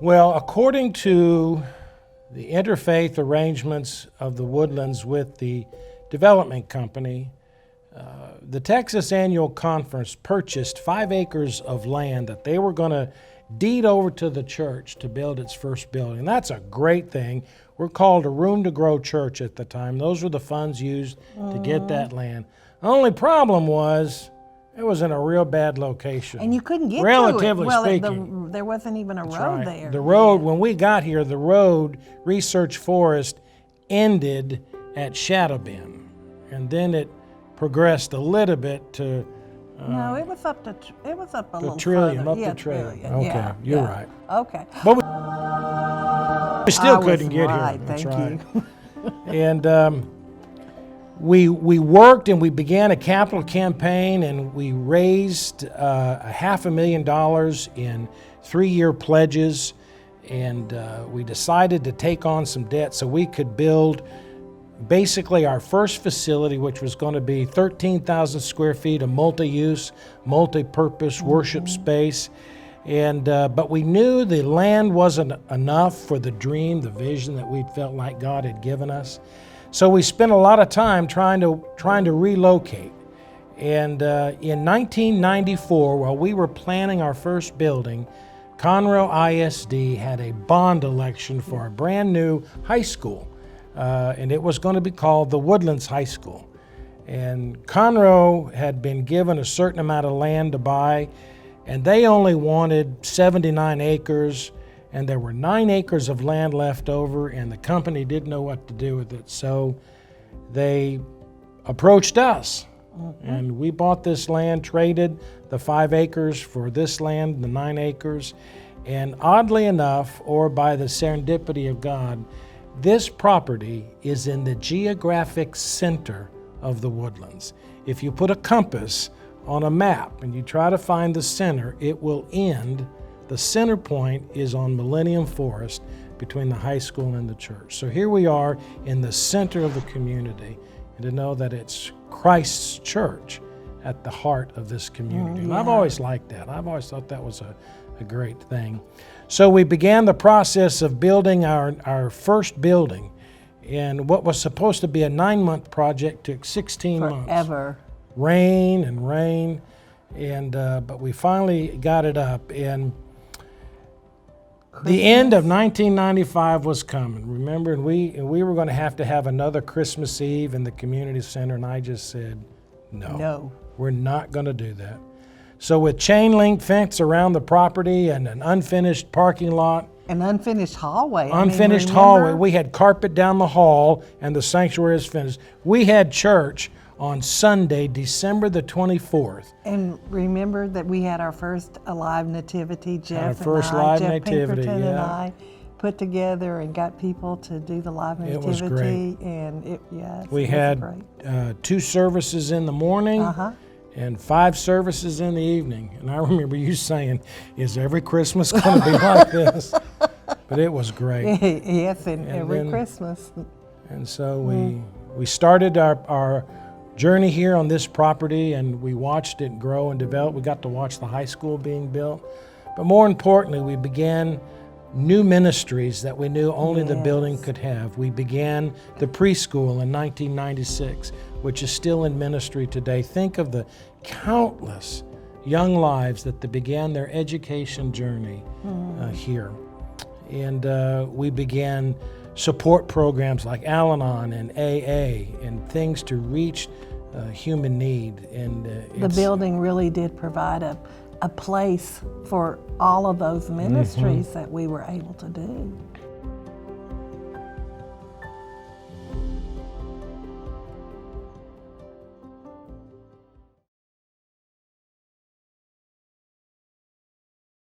Well, according to the interfaith arrangements of the Woodlands with the development company, the Texas Annual Conference purchased 5 acres of land that they were going to deed over to the church to build its first building. That's a great thing. We're called a Room to Grow Church at the time. Those were the funds used to get that land. The only problem was it was in a real bad location. And you couldn't get relatively to it. speaking. There wasn't even a road there. The road, when we got here, the road, Research Forest, ended at Shadow Bend. And then it progressed a little bit to no, it was up a little Trillium, further. up Yeah, the Trillium. Trillium. Okay, Yeah, you're yeah. right. Okay. But we still couldn't get right. here. That's Thank right. you. And we worked and we began a capital campaign, and we raised $500,000 in 3-year pledges, and we decided to take on some debt so we could build basically our first facility, which was going to be 13,000 square feet of multi-use, multi-purpose worship space. And but we knew the land wasn't enough for the dream, the vision that we felt like God had given us. So we spent a lot of time trying to relocate. And in 1994, while we were planning our first building, Conroe ISD had a bond election for a brand new high school. And it was going to be called the Woodlands High School. And Conroe had been given a certain amount of land to buy, and they only wanted 79 acres, and there were 9 acres of land left over, and the company didn't know what to do with it. So they approached us, and we bought this land, traded the 5 acres for this land, the 9 acres, and oddly enough, or by the serendipity of God, this property is in the geographic center of the Woodlands. If you put a compass on a map and you try to find the center, it will end. The center point is on Millennium Forest between the high school and the church. So here we are in the center of the community, and to know that it's Christ's church at the heart of this community. And I've always liked that. I've always thought that was a great thing. So we began the process of building our first building, and what was supposed to be a 9-month project took 16 months. Forever. Rain and rain, and but we finally got it up. And the end of 1995 was coming. Remember, and we were going to have another Christmas Eve in the community center, and I just said, no, we're not going to do that. So with chain link fence around the property and an unfinished parking lot. An unfinished hallway. Unfinished hallway. We had carpet down the hall, and the sanctuary is finished. We had church on Sunday, December the 24th. And remember that we had our first live nativity, Jeff Nativity, Pinkerton and I put together and got people to do the live nativity. It was great. And we had 2 services in the morning. And 5 services in the evening. And I remember you saying, is every Christmas going to be like this? But it was great. Yes, and every Christmas. And so we started our journey here on this property, and we watched it grow and develop. We got to watch the high school being built. But more importantly, we began new ministries that we knew only the building could have. We began the preschool in 1996, which is still in ministry today. Think of the countless young lives that began their education journey here. And we began support programs like Al-Anon and AA and things to reach human need. And the building really did provide a place for all of those ministries that we were able to do.